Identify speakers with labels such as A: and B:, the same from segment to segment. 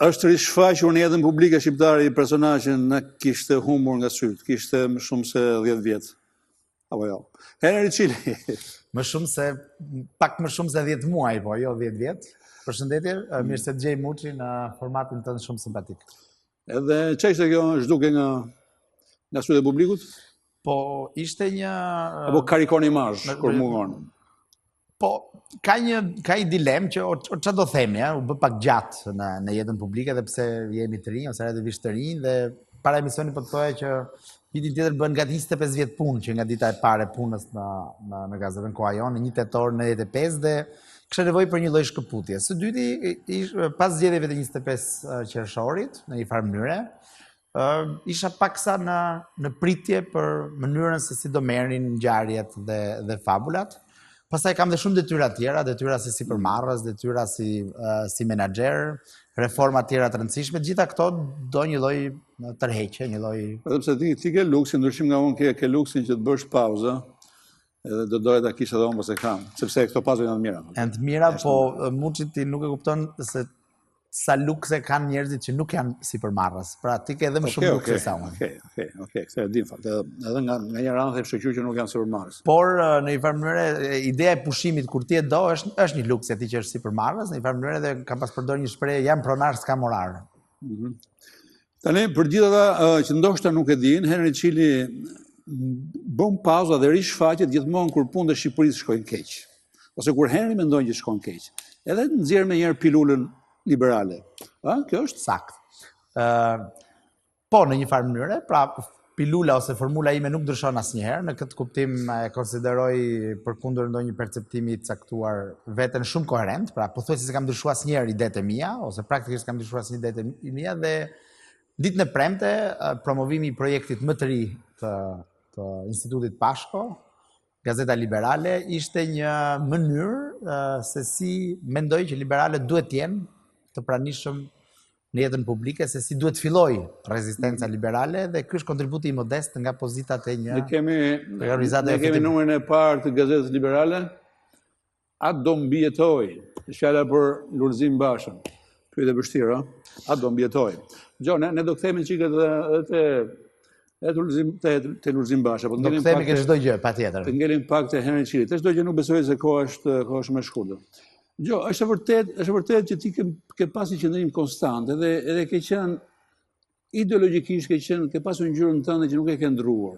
A: është rishfaqur në jetën publike shqiptare i personazhin në kishte humbur nga syt, kishte më shumë se 10 vjet. Apo jo. Henri Cili.
B: Pak më shumë se 10 muaj, po jo 10 vjet. Përshëndetje, mirë se të gjej Muçi në formatin tënd shumë simpatik.
A: Edhe ç'ishte kjo, zhduke nga sytë e publikut?
B: Po ishte një
A: apo karikon imazh kur mungon.
B: Po ka një dilemë që çfarë do themi, u bë pak gjatë në jetën publike dhe pse jemi të rinj ose relativisht të rinj dhe para emisionit po të thoya që vitin tjetër bën gati 25 vjet punë që nga dita e parë e punës në gazetën Koha Jon në 1 tetor 95 dhe kisha nevojë për një lloj shkëputje. Së dyti, pas zgjedhjeve të 25 qershorit, në një farë mënyre, isha paksa në pritje për mënyrën se si do merrnin ngjarjet dhe fabulat. Pastaj kam dhe shumë detyra tjera, detyra si sipërmarrës, detyra si menaxher, reforma tjera të rëndësishme, gjitha këto do një lloj tërheqje, një lloj.
A: Edhe pse ti ke luksin, ndryshim nga unë ke luksin që të bësh pauzë, edhe do doja ta kisha edhe unë pas e kam, sepse këto pauzë janë të mira.
B: Janë të mira, po Muçi ti nuk e kupton se sa lukse kanë njerëzit që nuk janë sipërmarrës. Pra ti ke edhe më shumë lukse sa unë.
A: Okej, këtë e di në fakt. Edhe nga një ranë them shoqyr që nuk janë sipërmarrës.
B: Por në një farë mënyrë ideja e pushimit kur ti e do është një luks ti që është sipërmarrës, në një farë mënyrë edhe kam pas përdorur një shprehje jam pronar s'kam orar.
A: Tani për gjithë ata që ndoshta nuk e dinë, Henri Cili bën pauza dhe rishfaqet gjithmonë kur punët e Shqipërisë shkojnë keq. Ose kur Henri mendon që shkon keq. Edhe nxjerr me njëherë pilulën liberale. Kjo është
B: sakt. Po, në një farë mënyre, pra pilula ose formula ime nuk ndryshon asnjëherë, në këtë kuptim e konsideroj përkundër ndonjë perceptimi të caktuar veten shumë koherent, pra pothuajse se kam ndryshuar asnjëherë idetë mia ose praktikisht kam ndryshuar asnjë idetë mia dhe ditën e premte promovimi i projektit më të ri të Institutit Pashko, Gazeta Liberale, ishte një mënyrë se si mendoj që liberale duhet të jenë të pranishëm në jetën publike, se si duhet filloj rezistenca liberale dhe ky është kontributi i modest nga pozitat e një
A: Ne kemi numrin e parë të Gazetës Liberale. A do mbijetoj? Fjala për Lulzim Bashën. Pyetje e vështirë, a do mbijetoj? Gjo, ne do kthehemi çike te Lulzim Basha, po
B: do kthehemi ke çdo gjë, patjetër.
A: Të ngelim pak te Henri Cili. Te çdo gjë nuk besoj se koha është më e shkurtër. Jo, është vërtet që ti ke pasi qëndrim konstant, edhe ke qenë ideologjikisht ke pasur ngjyrën tënde që nuk e ke ndruar.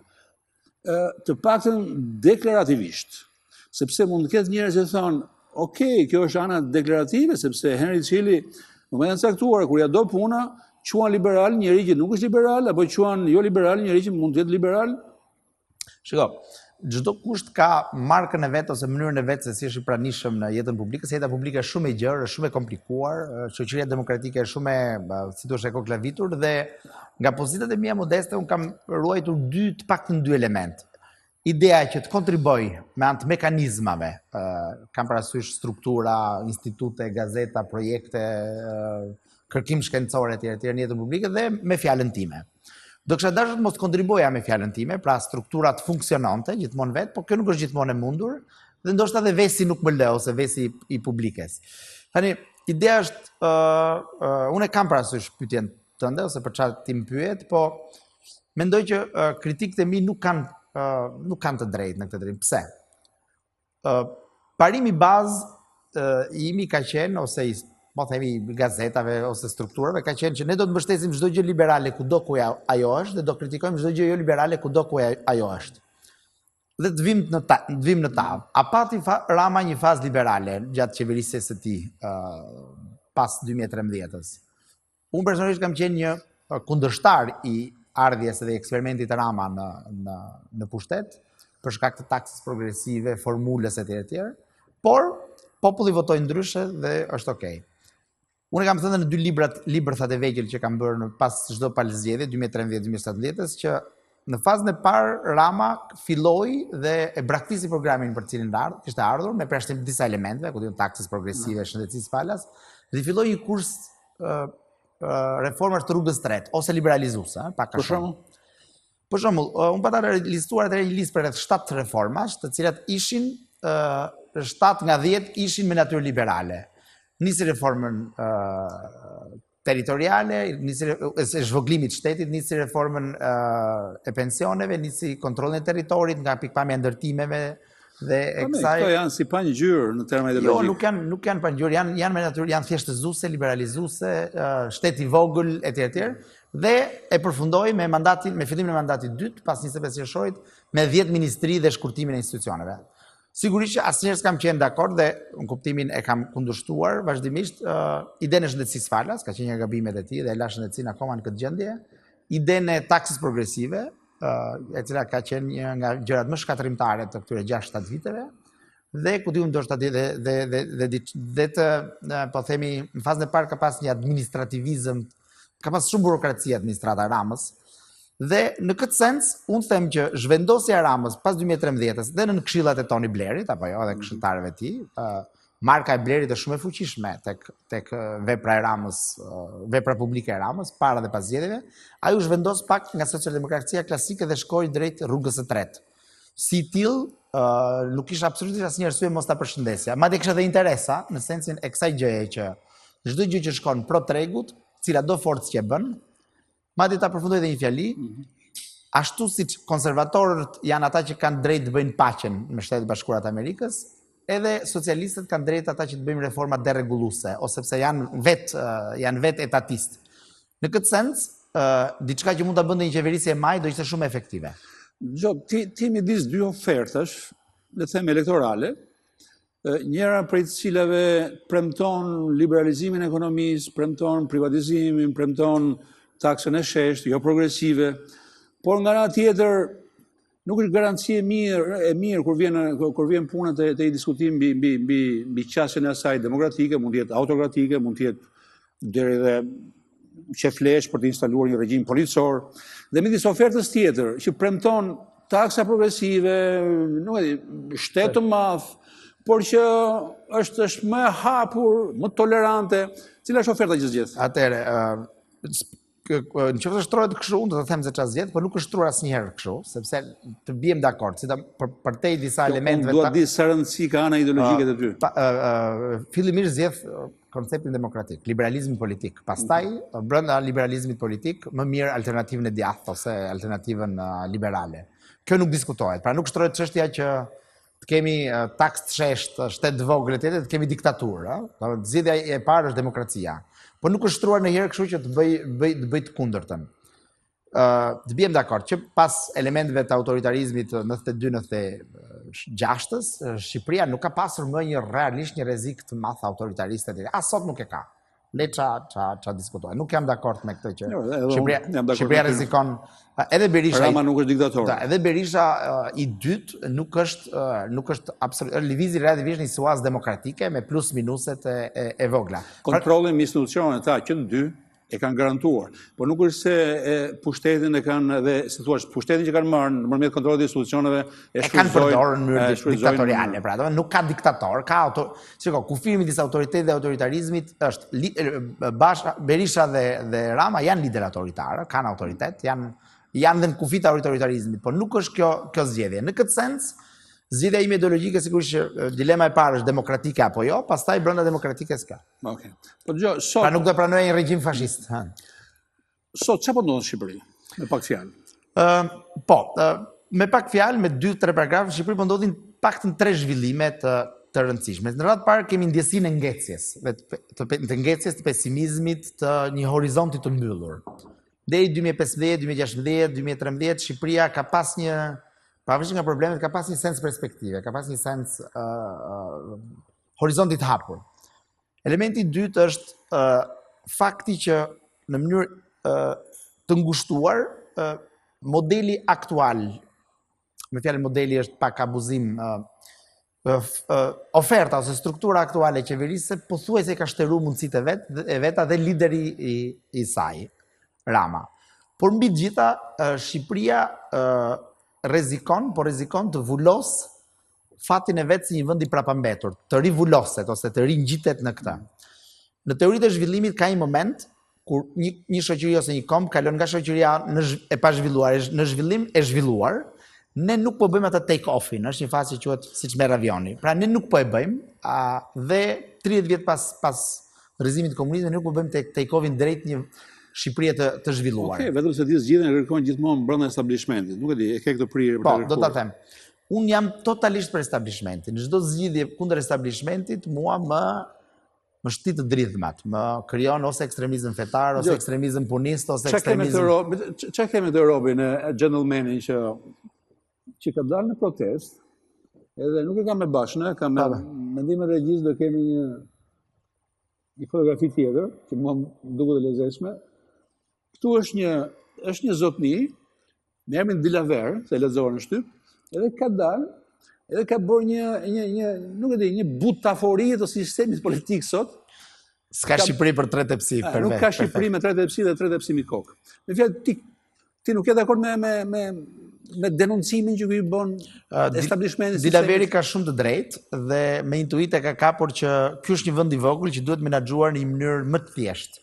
A: Të paktën deklarativisht, sepse mund të ketë njerëz që thonë, "Okej, kjo është ana deklarative, sepse Henri Cili në momentin e caktuar kur ja do puna, quan liberal njëri që nuk është liberal, apo quan jo liberal njëri që mund të jetë liberal."
B: Shiko, çdo kusht ka markën e vet ose mënyrën e vet se si është i pranishëm në jetën publike, se jeta publike është shumë e gjerë, është shumë e komplikuar, shoqëria demokratike është shumë si thua, e koklavitur dhe nga pozitat e mia modeste un kam ruajtur të paktën dy element. Ideja që të kontriboj me anë të mekanizmave, kam parasysh struktura, institute, gazeta, projekte, kërkim shkencore etj. Në jetën publike dhe me fjalën time. Do kisha dashur mos kontribuoja me fjalën time, pra strukturat funksionante gjithmonë vet, por kjo nuk është gjithmonë e mundur dhe ndoshta edhe vesi nuk më lë ose vesi i publikes. Tani, ideja është unë kam parasysh pyetjen tënde ose për çfarë ti më pyet, po mendoj që kritikët e mi nuk kanë të drejtë në këtë drejtim. Pse? Parimi bazë imi ka qenë ose po themi gazetave ose strukturave ka qenë që ne do të mbështesim çdo gjë liberale kudo ku ajo është dhe do kritikojmë çdo gjë jo liberale kudo ku ajo është. Dhe të vim në tavë. A pati Rama një fazë liberale gjatë qeverisjes së tij pas 2013-s? Unë personalisht kam qenë një kundërshtar i ardhjes dhe eksperimentit të Rama në pushtet për shkak të taksës progresive, formulës etj. Por populli votoi ndryshe dhe është okay. Unë kam thënë në dy librat e vegjël që kam bërë pas çdo palëzgjedhje 2013-2017 që në fazën e parë Rama filloi dhe e braktisi programin për cilin kishte ardhur me përshtim disa elementeve, ku diun taksës progresive, shëndetësisë falas, dhe filloi një kurs reformash të rrugës tretë ose liberalizuese, pak a shumë. Për shembull, unë pata listuar atëherë një listë për rreth 7 reformash, të cilat ishin 7 nga 10 ishin me natyrë liberale. Nisi reformën territoriale, e zhvoglimit shtetit, nisi reformën e pensioneve, nisi kontrollin e territorit nga pikpamja ndërtimeve dhe e kësaj.
A: Këto janë si pangjyrë në terma ideologjik.
B: Jo, nuk janë pangjyrë, janë me natyrë, janë thjeshtëzuese, liberalizuese, shtet i vogël etj. Dhe e përfundoi me fillimin e mandatit dytë pas 25 qershorit me 10 ministri dhe shkurtimin e institucioneve. Sigurisht që asnjëherë s'kam qenë dakord dhe në kuptimin e kam kundërshtuar vazhdimisht idenë e shëndetësisë falas, ka qenë një gabimet e tij dhe e la shëndetësinë akoma në këtë gjendje, idenë e taksës progresive, e cila ka qenë një nga gjërat më shkatërrimtare të këtyre 6-7 viteve, dhe ku diun ndoshta dhe të po themi në fazën e parë ka pas një administrativizëm, ka pas shumë burokraci administrata Ramës. Dhe në këtë sens, unë them që zhvendosja e Ramës pas 2013-s dhe në këshillat e Tony Blairit, apo jo, dhe këshilltarëve të tij, marka e Blairit është shumë e fuqishme tek vepra e Ramës, vepra publike e Ramës, para dhe pas zgjedhjeve, ai u zhvendos pak nga socialdemokracia klasike dhe shkoi drejt rrugës së tretë. Si till, nuk kisha absolutisht asnjë arsye mos ta përshëndesja. Madje kisha edhe interesa në sensin e kësaj gjëje që çdo gjë që shkon pro tregut, cila do forcë që e bën, madje ta përfundoj dhe një fjali, ashtu siç konservatorët janë ata që kanë drejt të bëjnë paqen me Shtetet Bashkuara të Amerikës, edhe socialistët kanë drejt ata që të bëjmë reforma deregulluese, ose pse janë vetë etatist. Në këtë sens, diçka që mund ta bënte një qeverisje e maj do ishte shumë efektive.
A: Ti midis dy ofertash, le të them elektorale, njëra prej të cilave premton liberalizimin e ekonomisë, premton privatizimin, premton taksën e sheshtë, jo progresive, por nga ana tjetër nuk është garanci e mirë kur vjen puna te i diskutim mbi qasjen e asaj demokratike, mund të jetë autokratike, mund të jetë deri dhe qeflesh për të instaluar një regjim policor, dhe midis ofertës tjetër që premton taksa progresive, nuk e di, shtet të madh, por që është më e hapur, më tolerante, cila është oferta që zgjedh?
B: Atëre, në qoftë shtrohet kështu, unë do të them se çfarë zgjedh, por nuk është shtruar asnjëherë kështu, sepse të bijem dakord, si për te disa elementeve.
A: Unë dua di sa rëndësi ka ana ideologjike të ty.
B: Fillimisht zgjedh konceptin demokratik, liberalizmin politik. Pastaj, brenda liberalizmit politik, më mirë alternativën e djathtë ose alternativën liberale. Kjo nuk diskutohet. Pra nuk shtrohet çështja që të kemi taks të sheshtë, shtet të vogël etj, të kemi diktaturë. Zgjedhja e parë është demokracia. Po nuk është shtruar ndonjëherë kështu që të bëj të kundërtën. Të bijem dakord që pas elementeve të autoritarizmit 92-96, Shqipëria nuk ka pasur më realisht një rrezik të madh autoritariste. As sot nuk e ka. Le ça diskutohet. Nuk jam dakord me këtë që Shqipëria rrezikon. Edhe Berisha.
A: Rama nuk është diktator.
B: Edhe Berisha i dytë nuk është absolutisht lëvizi relativisht një suaz demokratike me plus minuset e vogla.
A: Kontrollin me institucionet ta që në dy e kanë garantuar, por nuk është se pushtetin e kanë dhe si thua, pushtetin që kanë marrë nëpërmjet kontrollit të institucioneve
B: e kanë përdorur në mënyrë diktatoriale, pra, nuk ka diktator, kufiri midis autoritetit dhe autoritarizmit është Berisha dhe Rama janë lider autoritarë, kanë autoritet, janë dhe në kufi të autoritarizmit, por nuk është kjo zgjedhje. Në këtë sens, zgjedhja ime ideologjike sigurisht që dilema e parë është demokratike apo jo, pastaj brenda demokratike s'ka.
A: Okej. Po dëgjoj, sot
B: pra nuk do pranoj një regjim fashist.
A: Sot çfarë po ndodh në Shqipëri? Me pak fjalë.
B: Me pak fjalë, me 2-3 paragrafe, në Shqipëri po ndodhin paktën 3 zhvillime të rëndësishme. Në radhë parë kemi ndjesinë e ngecjes, të ngecjes, të pesimizmit, të një horizonti të mbyllur. Deri 2015, 2016, 2013, Shqipëria ka pas një pavarësisht nga problemet, ka pas një sens perspektive, ka pas një sens horizontit hapur. Elementi i dytë është fakti që në mënyrë të ngushtuar, modeli aktual, me fjalën modeli është pak abuzim, oferta ose struktura aktuale e qeverisë pothuajse ka shtëruar mundësitë e veta dhe lideri i saj, Rama. Por mbi të gjitha, Shqipëria rrezikon të vulos fatin e vetë si një vend i prapambetur, të rivulloset ose të ringjitet në këtë. Në teoritë e zhvillimit ka një moment kur një shoqëri ose një komb kalon nga shoqëria e pa zhvilluar në zhvillim e zhvilluar, ne nuk po bëjmë atë take off-in, është një fazë që quhet siç merr avioni. Pra ne nuk po e bëjmë dhe 30 vjet pas rrëzimit të komunizmit, nuk po bëjmë të tejkovin drejt një Shqipërie të zhvilluar.
A: Okej, vetëm se ti zgjidhjen e kërkojnë gjithmonë brenda establishmentit. Nuk e di, e ke këtë prirje për
B: Po,
A: të kërkuar.
B: do ta them. Unë jam totalisht për establishmentin. Çdo zgjidhje kundër establishmentit mua më shtit të dridhmat, më krijon ose ekstremizëm fetar, ose ekstremizëm punist, ose ekstremizëm.
A: Çka kemi të Robin e gentlemanin që ka dalë në protest, edhe nuk e kam me bashkë, ka me mendimin e regjisë do kemi një fotografi tjetër, që mua duket e lezetshme. Këtu është një zotni, me emrin Dilaver, se lexova në shtyp, edhe ka dalë, edhe ka bërë nuk e di, një butaforie të sistemit politik sot.
B: S'ka Shqipëri për 3 tepsi.
A: Nuk ka Shqipëri me 3 tepsi dhe 3 tepsi mi kokë. Me fjalë, ti nuk je dakord me denuncimin që i bën establishmenti.
B: Dilaveri ka shumë të drejtë dhe me intuite ka kapur që ky është një vend i vogël që duhet menaxhuar në një mënyrë më të thjeshtë.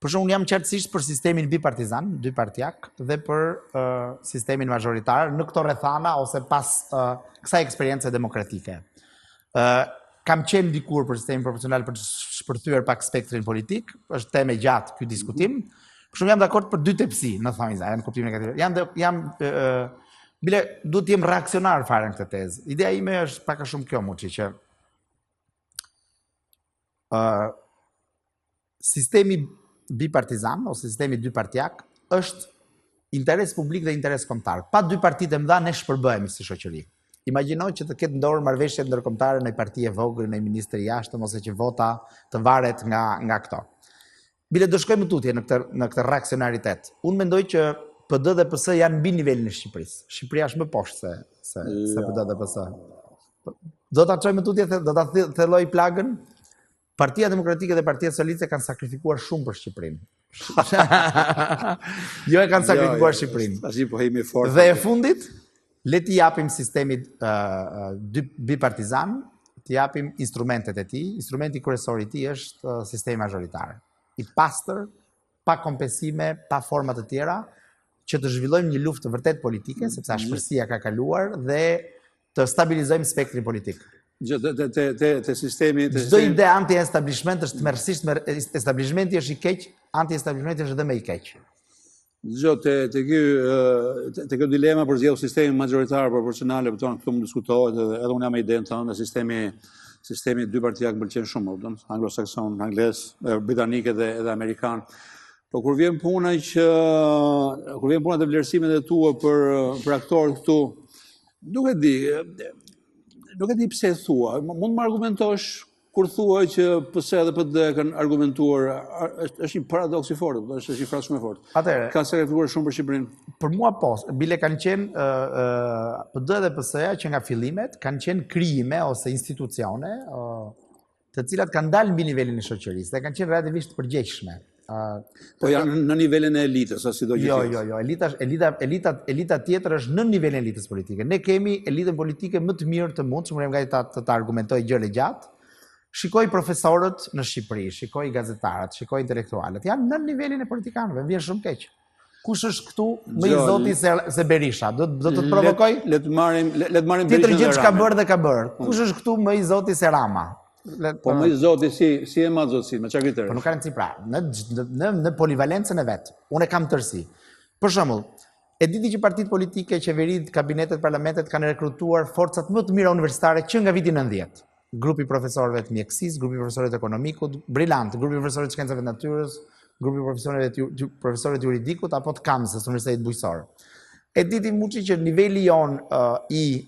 B: Për shembull, unë jam qartësisht për sistemin bipartizan, dypartiak, dhe për sistemin majoritar në këto rrethana ose pas kësaj eksperience demokratike. Kam qenë dikur për sistemin proporcional për të shpërthyer pak spektrin politik, është temë gjatë ky diskutim. Për shembull, jam dakord për 2 tepsi, në thonjza, në kuptimin negativ. Bile duhet të jem reaksionar fare në këtë tezë. Ideja ime është pak a shumë kjo, Muçi, që sistemi bipartizan ose sistemi dypartiak është interes publik dhe interes kombëtar. Pa 2 partitë mëdha ne shpërbëhemi si shoqëri. Imagjino që të ketë ndorë marrëveshje ndërkombëtare në parti e vogël, në ministri i jashtëm ose që vota të varet nga këto. Bile do shkojmë tutje në këtë reaksionaritet. Unë mendoj që PD dhe PS janë mbi nivelin e Shqipërisë. Shqipëria është më poshtë se PD dhe PS. Do ta çojmë tutje, do ta thelloj plagën. Partia Demokratike dhe Partia Socialiste kanë sakrifikuar shumë për Shqipërinë. Jo e kanë sakrifikuar Shqipërinë. Dhe e fundit, le t'i japim sistemit bipartizan, t'i japim instrumentet e tij. Instrumenti kryesor i tij është sistemi majoritar. I pastër, pa kompensime, pa forma të tjera, që të zhvillojmë një luftë vërtet politike, sepse ashpërsia ka kaluar, dhe të stabilizojmë spektrin politik.
A: Te sistemi...
B: Çdo ide anti-establishment është tmerrsisht, establishmenti është i keq, anti-establishmenti është edhe më i keq.
A: Te kjo dilema për zgjedhur sistemi majoritar proporcional, këtu më diskutohet edhe unë jam me idenë tonë, sistemi dypartiak pëlqen shumë, anglosakson, angles, britanik edhe amerikan. Po kur vjen puna të vlerësimet e tua për aktorët këtu, nuk e di pse thua. Mund më argumentosh kur thua që PS dhe PD kanë argumentuar, është një paradoks i fortë, është një frasë shumë e fortë.
B: Atëherë,
A: kanë sakrifikuar shumë për Shqipërinë.
B: Për mua po, bile kanë qenë PD dhe PS-ja që nga fillimet kanë qenë krijime ose institucione të cilat kanë dalë mbi nivelin e shoqërisë dhe kanë qenë relativisht përgjegjshme.
A: Po janë në nivelin e elitës, si do gjithë.
B: Jo, elita tjetër është në nivelin e elitës politike. Ne kemi elitën politike më të mirë të mundshme, nga të argumentoj gjëra gjatë. Shikoj profesorët në Shqipëri, shikoj gazetarët, shikoj intelektualët. Janë në nivelin e politikanëve, vjen shumë keq. Kush është këtu më i zoti se Berisha? Do të provokoj?
A: Le të marrim Berishën.
B: Tjetër gjë që ka bërë dhe ka bërë. Kush është këtu më i zoti se Rama?
A: Po më i zoti si e ma zotësi, me çfarë kriteri?
B: Po nuk ka rëndësi pra, në polivalencën e vet. Unë kam tërsi. Për shembull, e diti që partitë politike, qeveritë, kabinetet, parlamentet kanë rekrutuar forcat më të mira universitare që nga viti 90. Grupi profesorëve të mjekësisë, grupi profesorëve të ekonomikut, brillant, grupi profesorëve të shkencave të natyrës, grupi profesorëve të juridikut apo të Kamsës, Universitetit Bujqësor. E diti Muçi që niveli jon i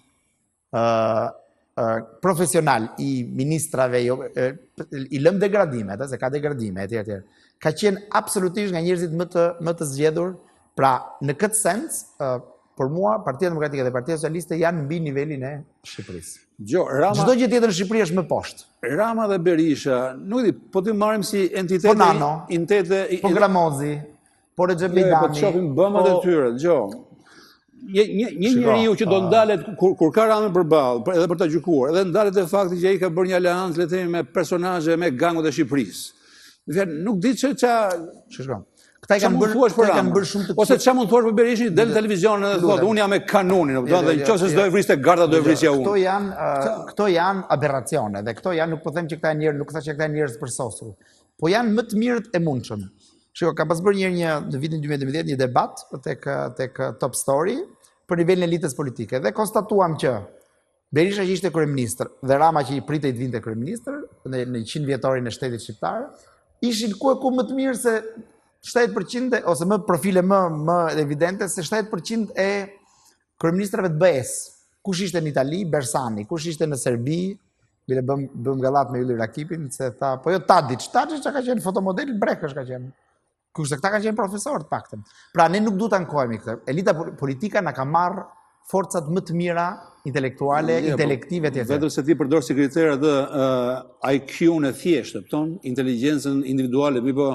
B: profesional i ministrave i lëm degradimet, se ka degradime etj. Ka qenë absolutisht nga njerëzit më të zgjedhur. Pra, në këtë sens, për mua, Partia Demokratike dhe Partia Socialiste janë mbi nivelin e Shqipërisë. Çdo gjë tjetër në Shqipëri është më poshtë.
A: Rama dhe Berisha, nuk di, po të marrim si entitete...
B: Po Nano, po Gramozi, po Recep Tayyip
A: Po të shohim bëmat e tyre, një njeriu që do ndalet kur ka Ramën përballë, edhe për ta gjykuar, edhe ndalet e fakti që ai ka bërë një aleancë, le të themi, me personazhe me gangut e Shqipërisë. Nuk di ç'ka.
B: Këta i kanë bërë shumë të...
A: Ose ç'a mund thuash për Berishin, del në televizion dhe thotë, unë jam me kanunin, dhe nëse s'do e vriste garda, do e vrisja unë.
B: Këto janë aberracione, dhe këto janë, nuk po them që këta janë njerëz, nuk thash që këta janë njerëz përsosur. po janë më të mirët e mundshëm. Shiko, ka pas bërë në vitin 2012 një debat tek Top Story për nivelin e elitës politike dhe konstatuam që Berisha që ishte kryeministër dhe Rama që i pritej të vinte kryeministër në 100 vjetorin e shtetit shqiptar, ishin ku më të mirë se 7% ose më profile më evidente se 7% e kryeministrave të BE-s. Kush ishte në Itali? Bersani. Kush ishte në Serbi? Bile bëm gallat me Ylli Rakipin se tha, po jo Tadić që ka qenë fotomodel, Brekësh ka qenë. Kurse këta ka qenë profesor të paktën. Pra ne nuk duhet të ankohemi këtë. Elita politika na ka marrë forcat më të mira intelektuale, intelektive të
A: vetëm se ti përdor si kriter atë IQ-n e thjeshtë, inteligjencën individuale, po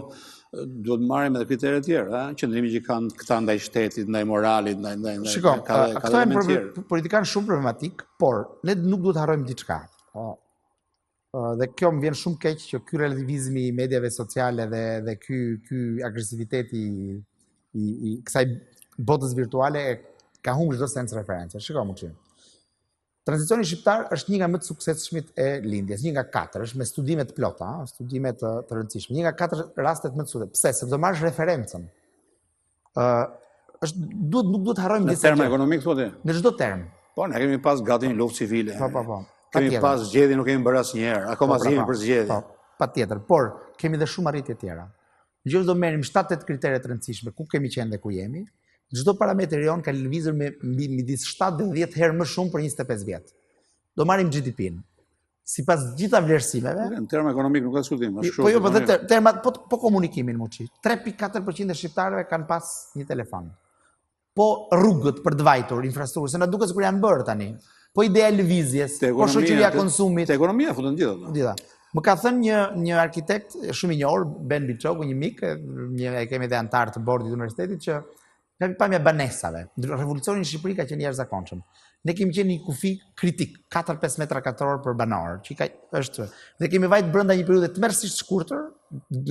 A: duhet marrim edhe kriteret tjera, qëndrimi që kanë këta ndaj shtetit, ndaj moralit, ndaj
B: Shiko, këto janë politikanë shumë problematik, por ne nuk duhet harrojmë diçka. Dhe kjo më vjen shumë keq që ky relativizmi i mediave sociale dhe ky agresiviteti i kësaj botës virtuale ka humbur çdo sens referencë. Shiko më çim. Tranzicioni shqiptar është një nga më të suksesshmit e lindjes, një nga 4, është me studime të plota, studime të rëndësishme, një nga 4 rastet më të suksesshme. Pse? Sepse do marrësh referencën. Nuk duhet harrojmë
A: disa. Në terma ekonomik thotë?
B: Në çdo term.
A: Po, ne kemi pas gati një luftë civile.
B: Po.
A: Kemi pas zgjedhje, nuk kemi bërë asnjëherë, akoma zgjidhemi për zgjedhje.
B: Patjetër, por kemi dhe shumë arritje tjera. Nëse do merrim 7-8 kritere të rëndësishme ku kemi qenë dhe ku jemi, çdo parametër jon ka lëvizur me midis 7 dhe 10 herë më shumë për 25 vjet. Do marrim GDP-n. Sipas gjitha vlerësimeve,
A: në terma ekonomik nuk ka diskutim, është
B: shumë. Po jo, termat po komunikimin muçi. 3.4% e shqiptarëve kanë pas një telefon. Po rrugët për të vajtur, infrastrukturë, se na duket sikur janë bërë tani. Po ideja e lëvizjes, po shoqëria konsumit.
A: Te ekonomia futën gjithë.
B: Më ka thënë një arkitekt shumë i njohur, Ben Biçoku, një mik, e kemi dhe antar të bordit të universitetit, që nga pamja banesave. Revolucioni në Shqipëri ka qenë jashtëzakonshëm. Ne kemi qenë një kufi kritik, 4-5 metra katror për banor, që është. Dhe kemi vajt brenda një periudhe tmerrsisht shkurtër,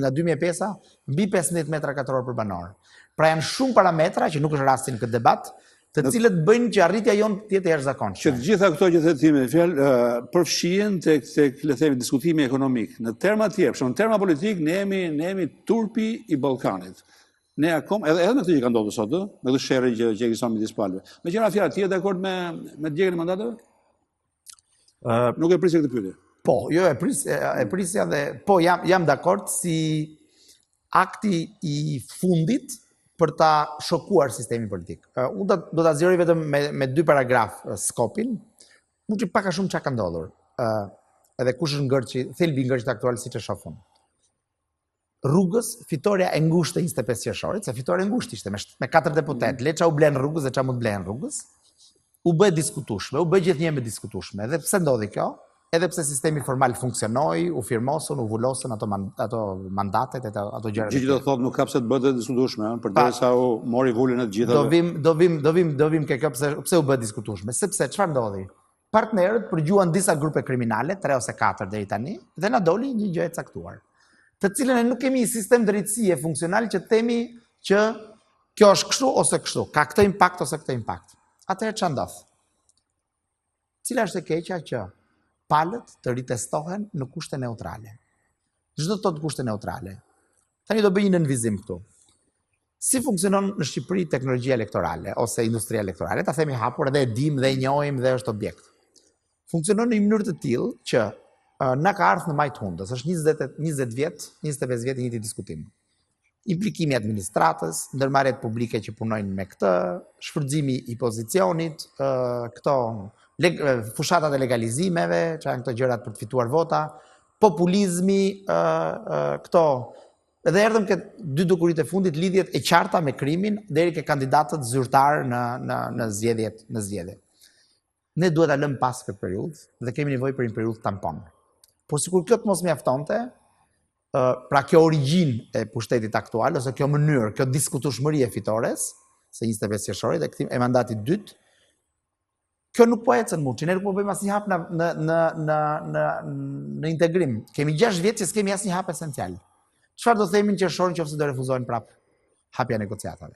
B: nga 2005, mbi 15 metra katror për banor. Pra janë shumë parametra që nuk është rasti në këtë debat, të cilët bëjnë që arritja jonë të jetë jashtëzakonshme.
A: Që të gjitha këto që the ti me fjalë përfshihen tek le të themi diskutimi ekonomik. Në terma të tjerë, në terma politik ne jemi turpi i Ballkanit. Ne akoma edhe me këtë që ka ndodhur sot, me këtë sherrë që ekziston midis palëve. Megjithatë fjalë ti je dakord me djegjen e mandateve? Nuk e prisja këtë pyetje.
B: Po, jo e prisja dhe po jam dakord si akti i fundit për ta shokuar sistemin politik. Unë do ta zgjeroj vetëm me 2 paragraf skopin, muçi pak a shumë çka ka ndodhur. Edhe kush është ngërçi, thelbi i ngërçit aktual siç e shoh unë. Rrugës, fitoria e ngushtë e 25 qershorit, se fitoria e ngushtë ishte me 4 deputet, le ça u blen rrugës dhe ça mund blen rrugës, u bë diskutueshme, u bë gjithnjëherë diskutueshme. Dhe pse ndodhi kjo? Edhe pse sistemi formal funksionoi, u firmosën, u vulosën ato mandatet, ato gjërat.
A: Gjithë do thotë nuk ka pse të bëhet diskutueshme, përderisa u mori vulën e të gjithave.
B: Do vim ke kjo pse u bë diskutueshme, sepse çfarë ndodhi? Partnerët përgjuan disa grupe kriminale, 3 ose 4 deri tani, dhe na doli një gjë e caktuar, të cilën ne nuk kemi një sistem drejtësie funksional që themi që kjo është kështu ose kështu, ka këtë impakt ose këtë impakt. Atëherë ç'a ndodh? Cila është e keqja që palët të ritestohen në kushte neutrale. Çdo të thotë kushte neutrale. Tani do bëj një nënvizim këtu. Si funksionon në Shqipëri teknologjia elektorale ose industria elektorale? Ta themi hapur edhe e dim dhe e njohim dhe është objekt. Funksionon në një mënyrë të tillë që na ka ardhur në majt hundës, është 20 vjet, 25 vjet i njëjti diskutim. Implikimi i administratës, ndërmarrjet publike që punojnë me këtë, shfrytëzimi i pozicionit, këto fushatat e legalizimeve, që janë këto gjërat për të fituar vota, populizmi, këto. Edhe erdhëm këtë 2 dukurit e fundit, lidhjet e qarta me krimin, deri ke kandidatët zyrtar në zgjedhje. Ne duhet ta lëmë pas këtë periudhë dhe kemi nevojë për një periudhë tampon. Por sikur kjo të mos mjaftonte, pra kjo origjinë e pushtetit aktual, ose kjo mënyrë, kjo diskutueshmëri e fitores, se 25 qershorit e kthim e mandatit dytë, kjo nuk po ecën muçi, ne nuk po bëjmë asnjë hap në integrim. Kemi 6 vjet që s'kemi asnjë hap esencial. Çfarë do themin qershorin nëse do refuzojnë prap hapja negociatave?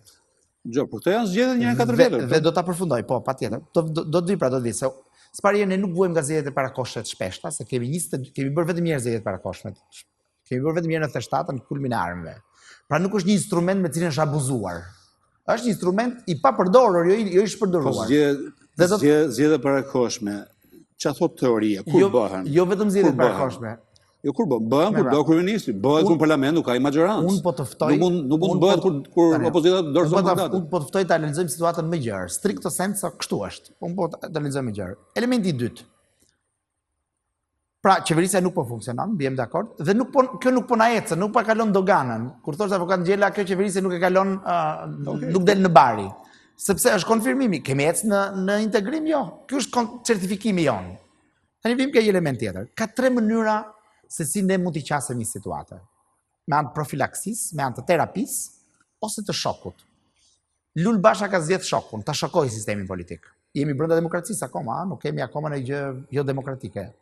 A: Jo, por këto janë zgjedhje një 4 vjet.
B: Dhe do ta përfundoj, po, patjetër. Do të vi, se s'pari ne nuk vuajmë nga zgjedhjet e parakoshme të shpeshta, se kemi bërë vetëm një herë zgjedhjet e parakoshme. Kemi bërë vetëm 97 në kulmin e armëve. Pra nuk është një instrument me cilin është abuzuar. Është një instrument i papërdorur, jo i shpërdoruar.
A: Zgjedhje parakoshme, çfarë thot teoria, kur bëhen?
B: Jo vetëm zgjedhje parakoshme.
A: Jo kur bëhen, kur bëhet kryeministri, bëhet kur parlament nuk ka majorancë.
B: Unë po të ftoj.
A: Nuk mund bëhet kur opozita dorëzon mandatin.
B: Unë po të ftoj të analizojmë situatën më gjerë. Stricto sensu kështu është. Unë po të analizojmë më gjerë. Elementi i dytë. Pra, qeverisja nuk po funksionon, bëjmë dakord, dhe kjo nuk po na ecë, nuk pa kalon doganën. Kur thosh avokat Ngjela, kjo qeverisje nuk e kalon, nuk del në bari. Sepse është konfirmimi, kemi ecë në integrim, jo. Ky është certifikimi jon. Tani vim ke një element tjetër. Ka 3 mënyra se si ne mund t'i qasemi situatë. Me anë të profilaksis, me anë të terapis, ose të shokut. Lul Basha ka zgjedhur shokun, ta shokoj sistemin politik. Jemi brenda demokracisë akoma, nuk kemi akoma në gjë jo demokratike.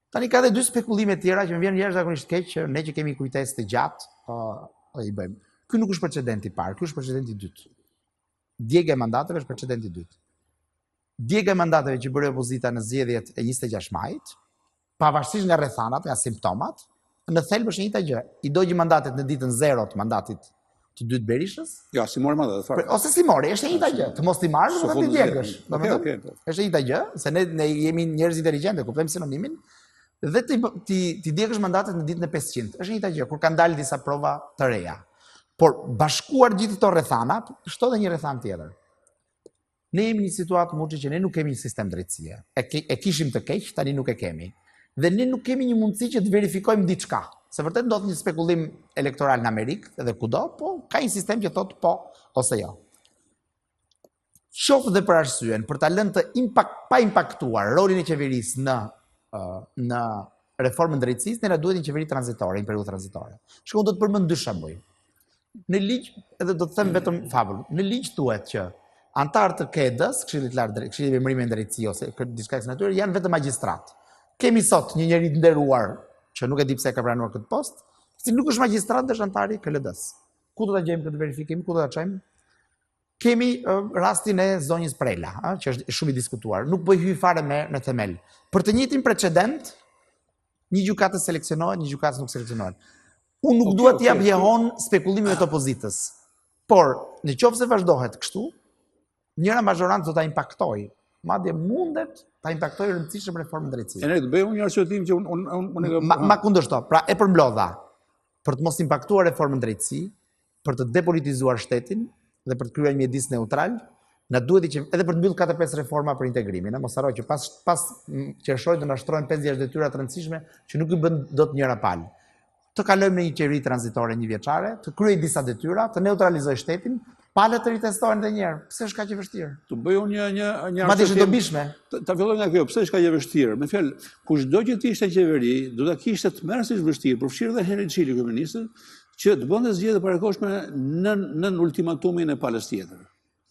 B: Tani ka dhe 2 spekulime tjera që më vjen jashtëzakonisht keq që ne që kemi kujtesë të gjatë, i bëjmë. Ky nuk është precedenti i parë, ky është precedenti i dytë. Djegja e mandateve është precedenti i dytë. Djegja e mandateve që bëri opozita në zgjedhjet e 26 majit, pavarësisht nga rrethanat, nga simptomat, në thelb është njëjta gjë. I dogji mandatet në ditën 0 të mandatit të dytë Berishës.
A: Ja, si mori mandatet fare.
B: Ose si mori, është njëjta gjë. Të mos t'i marrësh, do të djegësh. Është njëjta gjë, se ne jemi njerëz inteligjentë, kuptojmë sinonimin. Dhe ti djegësh mandatet në ditën e 500. Është njëjta gjë, kur kanë dalë disa prova të reja. Por bashkuar gjithë këto rrethana, shto dhe një rrethan tjetër. Ne jemi në një situatë muçi që ne nuk kemi një sistem drejtësie. E kishim të keq, tani nuk e kemi. Dhe ne nuk kemi një mundësi që të verifikojmë diçka. Se vërtet ndodh një spekullim elektoral në Amerikë dhe kudo, po ka një sistem që thotë po ose jo. Qoftë dhe për arsyen, për ta lënë pa impaktuar rolin e qeverisë në reformën drejtësisë, ne na duhet një qeveri tranzitore, një periudhë tranzitore. Shkon do të përmend 2 shembuj. Në ligj, edhe do të them vetëm fabull, në ligj thuhet që antarët të KED-s, Këshillit të Lartë, Këshillit të Veprimeve Drejtësie ose diçka kësaj natyre, janë vetëm magjistrat. Kemi sot një njeri të nderuar që nuk e di pse ka pranuar këtë post, si nuk është magjistrat dhe është antar i KLD-s. Ku do ta gjejmë këtë verifikim? Ku do ta çojmë? Kemi rastin e zonjës Prela, që është shumë i diskutuar. Nuk po i hyj fare në themel. Për të njëjtin precedent, një gjykatës seleksionohet, një gjykatës nuk seleksionohet. Unë nuk dua të jap jehon spekulimeve të opozitës. Por, nëse vazhdohet kështu, njëra majorancë do ta impaktojë. Madje mundet ta impaktojë rëndësishëm reformën drejtësisë.
A: E ne të bëjmë një arsyetim që unë
B: ma kundërshto. Pra e përmblodha për të mos impaktuar reformën drejtësi, për të depolitizuar shtetin dhe për të krijuar një mjedis neutral, na duhet edhe për të mbyllur 4-5 reforma për integrimin. Mos harroj që pas qershoi do na shtrohen 5-6 detyra të rëndësishme që nuk i bën dot njëra palë. Të kalojmë në një qeveri tranzitore 1 vjeçare, të kryej disa detyra, të neutralizoj shtetin, palët të ritestohen edhe një herë. Pse është kaq e vështirë?
A: Të bëj unë një
B: madje është dobishme.
A: Ta filloj nga kjo, pse është kaq e vështirë? Me fjalë, kushdo që të ishte qeveri, do ta kishte të merresisht vështirë, përfshirë dhe Henri Cili, kryeministri, që të bënte zgjedhje parakoshme nën ultimatumin e palës tjetër.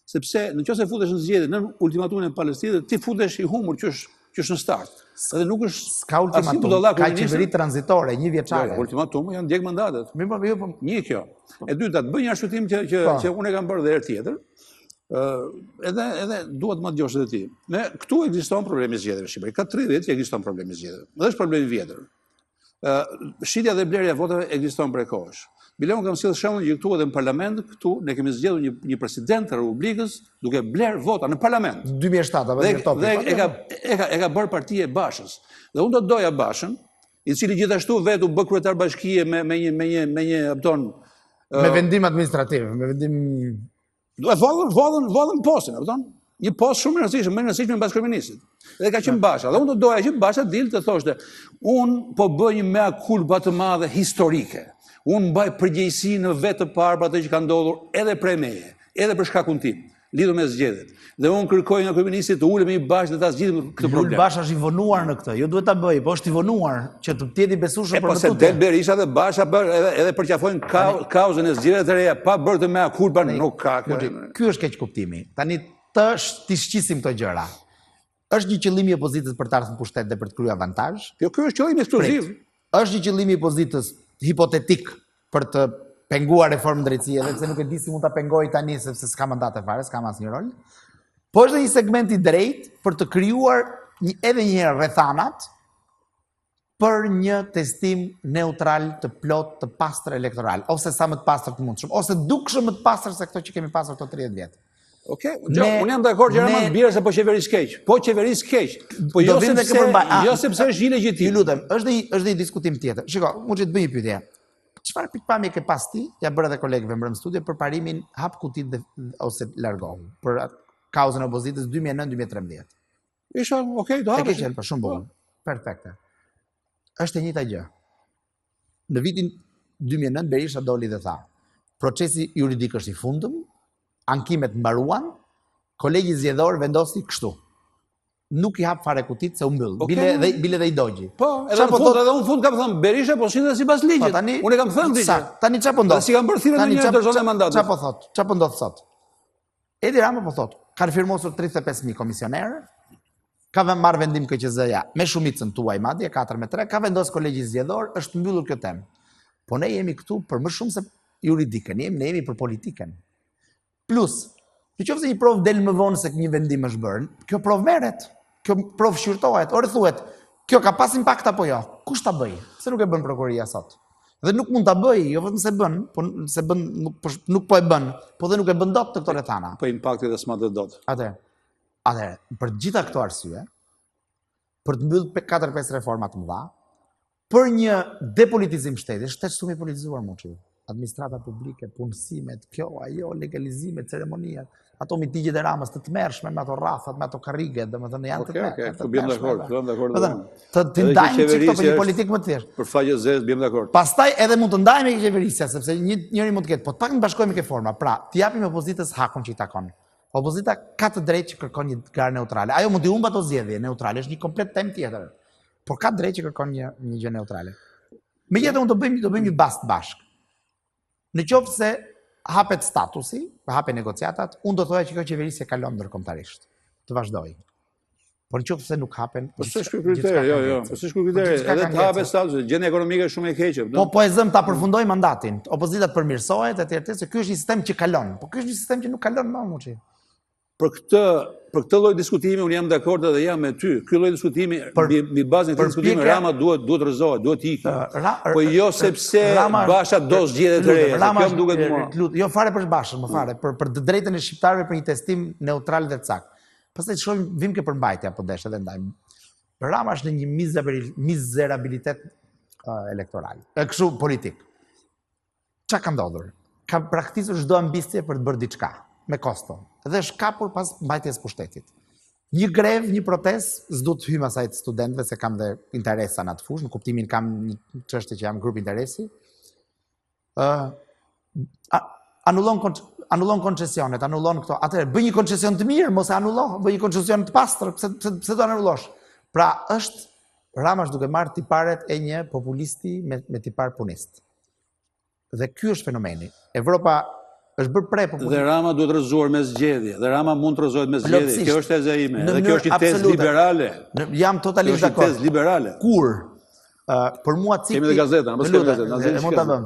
A: Sepse nëse futesh në zgjedhje nën ultimatumin e palës tjetër, ti futesh i humur që është në start. Edhe nuk është
B: ka ultimatum, ka qeveri tranzitore 1 vjeçare.
A: Ultimatum janë djeg mandatet. Një kjo. E dyta, të bëj një arsyetim që unë e kam bërë dhe herë tjetër. Edhe duhet ma djosh edhe ti. Këtu ekziston problemi i zgjedhjeve në Shqipëri. Ka 30 që ekziston problemi i zgjedhjeve. Dhe është problemi vjetër. Shitja dhe blerja e votave ekziston prej kohësh. Bilon kam sjellë shembull që këtu edhe në parlament, këtu ne kemi zgjedhur një president të Republikës duke bler vota në parlament.
B: 2007 apo në top.
A: Dhe e ka bërë partia e Bashës. Dhe unë do të doja Bashën, i cili gjithashtu vetë u bë kryetar bashkie me një apton
B: me vendim administrativ, me vendim
A: vallën postin, apton. Një post shumë rëndësishëm, më rëndësishëm mbas kryeministit. Dhe ka qenë Basha. Dhe unë do doja që Basha dilë të thoshte, unë po bëj një mea culpa të madhe historike. Unë mbaj përgjegjësi në vetë të parë për atë që ka ndodhur edhe prej meje, edhe për shkakun tim, lidhur me zgjedhjet. Dhe unë kërkoj nga kryeministi të ulemi bashkë dhe ta zgjidhim këtë problem.
B: Lul Basha është i vonuar në këtë, jo duhet ta bëj, po është i vonuar që të jetë i besueshëm për
A: të tutje. Po se del Berisha dhe Basha edhe përqafojnë kauzën e zgjedhjeve të reja pa bërë të mea culpa, nuk ka.
B: Ky është keq kuptimi. Tani ti shqisim këto gjëra. Është një qëllim i opozitës për të ardhur në pushtet dhe për të kryer avantazh?
A: Jo, ky është qëllimi ekskluziv.
B: Është një qëllim i opozitës hipotetik për të penguar reformën drejtësie, edhe pse nuk e di si mund ta pengojë tani sepse s'ka mandate fare, s'ka asnjë rol. Po është një segment i drejtë për të krijuar edhe një herë rrethanat për një testim neutral të plot të pastër elektoral, ose sa më të pastër të mundshëm, ose dukshëm më të pastër se këto që kemi pasur këto 30 vjet.
A: Okej, unë jam dakord që Rama të bjerë se po qeverisë keq. Po qeverisë keq. Po jo sepse është gjë legjitime.
B: Ju lutem, është një diskutim tjetër. Shiko, unë që të bëj një pyetje. Çfarë pikpamje ke pas ti, ja bëra edhe kolegëve mbrëm studio për parimin hap kutit ose largohu për kauzën e opozitës 2009-2013.
A: Isha, okej, do hapësh.
B: E ke qenë për shumë bukur. Perfekte. Është e njëjta gjë. Në vitin 2009 Berisha doli dhe tha, procesi juridik është i fundëm, ankimet mbaruan, kolegji zgjedhor vendosi kështu. Nuk i hap fare kutit se u mbyll. Bile dhe i dogji.
A: Po, edhe unë fund kam thënë Berisha po shitet sipas ligjit. Unë e kam thënë diçka.
B: Tani çfarë po ndodh?
A: Si kam bërë thirrje në një dorëzon e mandatit.
B: Çfarë po thot? Çfarë po ndodh sot? Edi Rama po thot, kanë firmosur 35.000 komisionerë, ka marrë vendim KQZ-ja me shumicën tuaj madje 4-3, ka vendosur kolegji zgjedhor, është mbyllur kjo temë. Po ne jemi këtu për më shumë se juridikën, ne jemi për politikën. Plus, nëse një provë del më vonë se një vendim është bërë, kjo provë merret, kjo provë shqyrtohet, ore thuhet, kjo ka pas impakt apo jo? Kush ta bëj? Pse nuk e bën prokuroria sot? Dhe nuk mund ta bëj, jo vetëm se bën, nuk po e bën, po dhe nuk e bën dot të këto rrethana.
A: Po impakti dhe s'ma do dot.
B: Atëherë, për gjitha këto arsye, për të mbyllur 4-5 reforma të mëdha, për një depolitizim shteti, shteti shumë i politizuar më administrata publike, punësimet, kjo, ajo, legalizimet, ceremonijat, ato mitigjet e Ramës të tmerrshme, me ato rrafat, me ato karrige, domethënë janë të tmerrshme.
A: Okej, bjem dakord.
B: Të ndajmë çikto për një politikë më të thjeshtë.
A: Për faqe zezë, bjem dakord.
B: Pastaj edhe mund të ndajmë me qeverisja, sepse njëri mund të ketë, po të paktën bashkohemi ke forma. Pra, t'i japim opozitës hakun që i takon. Opozita ka të drejtë që kërkon një garë neutrale. Ajo mund t'i humbë ato zgjedhje neutrale, është një komplet temë tjetër. Por ka drejtë që kërkon një gjë neutrale. Megjithatë unë do bëjmë një bast bashk. Në qoftë se hapet statusi, hapet negociatat, unë do thoya që kjo qeverisje kalon ndërkombëtarisht, të vazhdoj. Por në qoftë se nuk hapen,
A: po s'është ky kriteri, jo, po s'është ky kriteri, edhe të hapet statusi, gjendja ekonomike është shumë e keqe.
B: Po e zëm ta përfundoj mandatin. Opozita të përmirësohet etj. Se ky është një sistem që kalon, po ky është një sistem që nuk kalon më muçi.
A: Për këtë lloj diskutimi unë jam dakord edhe jam me ty. Ky lloj diskutimi mbi bazën e këtij diskutimi Rama duhet rrezohet, duhet ikë. Po jo sepse Basha do zgjedhje të reja. Kjo më duket mua.
B: Jo fare për Bashën, më fare, për të drejtën e shqiptarëve për një testim neutral dhe të saktë. Pastaj shohim vim ke përmbajtja apo desh edhe ndajmë. Rama është në një mizerabilitet elektoral, kështu politik. Çka ka ndodhur? Ka praktikisht çdo ambicje për të bërë diçka me kosto. Dhe është kapur pas mbajtjes pushtetit. Një grev, një protestë, s'du të hyjmë asaj të studentëve se kam dhe interesa në atë fushë, në kuptimin kam një çështje që jam grup interesi. Anullon koncesionet, anullon këto. Atëherë bëj një koncesion të mirë, mos e anullo, bëj një koncesion të pastër, pse do anullosh? Pra Rama është duke marrë tiparet e një populisti me tipar punist. Dhe ky është fenomeni. Evropa është bërë populistë.
A: Dhe Rama duhet rrëzuar me zgjedhje. Dhe Rama mund të rrëzohet me zgjedhje. Kjo është teza ime. Dhe kjo është një tezë liberale.
B: Jam totalisht dakord.
A: Kjo është një tezë liberale.
B: Kur për mua cikli
A: kemi dhe gazetën, apo s'kemi gazetën?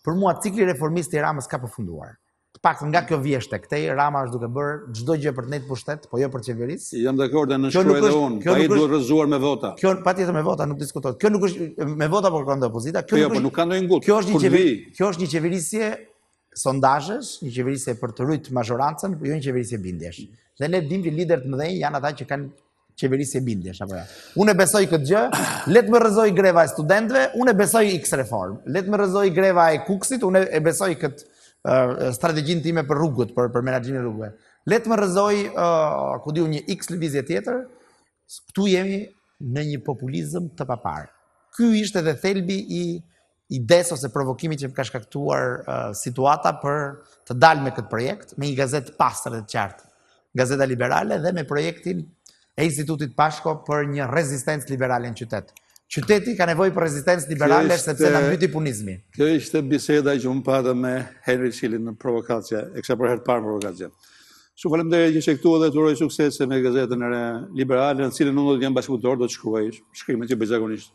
B: Për mua cikli reformist i Ramës ka përfunduar. Të paktën nga kjo vjeshtë këtej, Rama është duke bërë çdo gjë për të nejtë pushtet, po jo për qeverisë.
A: Jam dakord në shkruaj edhe unë. Ai duhet rrëzuar me vota.
B: Kjo patjetër me vota nuk diskutohet. Kjo nuk është me vota por kërkon opozita.
A: Kjo nuk ka ndonjë ngull.
B: Kjo është një qeverisje sondazhesh, një qeverisje për të rujt mazhorancën, po jo një qeverisje bindjesh. Dhe ne dimë që liderët mëdhenj janë ata që kanë qeverisje bindjesh apo jo. Unë besoj këtë gjë, le të më rrezoj greva e studentëve, unë besoj X reform. Le të më rrezoj greva e Kuksit, unë besoj këtë strategjinë time për rrugët, për menaxhimin e rrugëve. Le të më rrezoj, ku diu, një X lëvizje tjetër. Këtu jemi në një populizëm të papar. Ky ishte edhe thelbi i ides ose provokimit që më ka shkaktuar situata për të dalë me këtë projekt, me një gazetë pastër dhe të qartë, Gazeta Liberale, dhe me projektin e Institutit Pashko për një rezistencë liberale në qytet. Qyteti ka nevojë për rezistencë liberale sepse na mbyti punizmi.
A: Kjo ishte biseda që unë pata me Henri Cili në Provokacija, e kisha për herë të parë Provokacija. Shumë faleminderit që shektua dhe të uroj suksese me gazetën e liberale, në cilën unë do të jam bashkëpunëtor, do të shkruaj shkrimet që bëj zakonisht.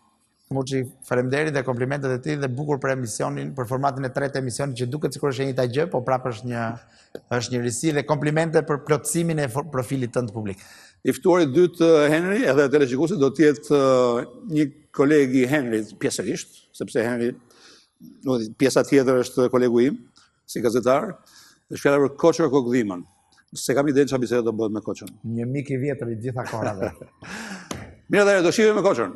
B: Muçi, faleminderit dhe komplimentet e tij dhe bukur për emisionin, për formatin e tretë të emisionit që duket sikur është e njëjta gjë, po prapë është një risi dhe komplimente për plotësimin e profilit tënd publik.
A: I ftuari dytë Henri, edhe teleshikuesi do t'jetë një kolegi Henri pjesërisht, sepse Henri, pjesa tjetër është kolegu im, si gazetar, dhe shkjala për Koçër Kokdhimën. Se kam idenë çfarë biseda do bëhet me Koçën.
B: Një mik i vjetër i gjitha kohërave.
A: Mirë, do shihemi me Koçën.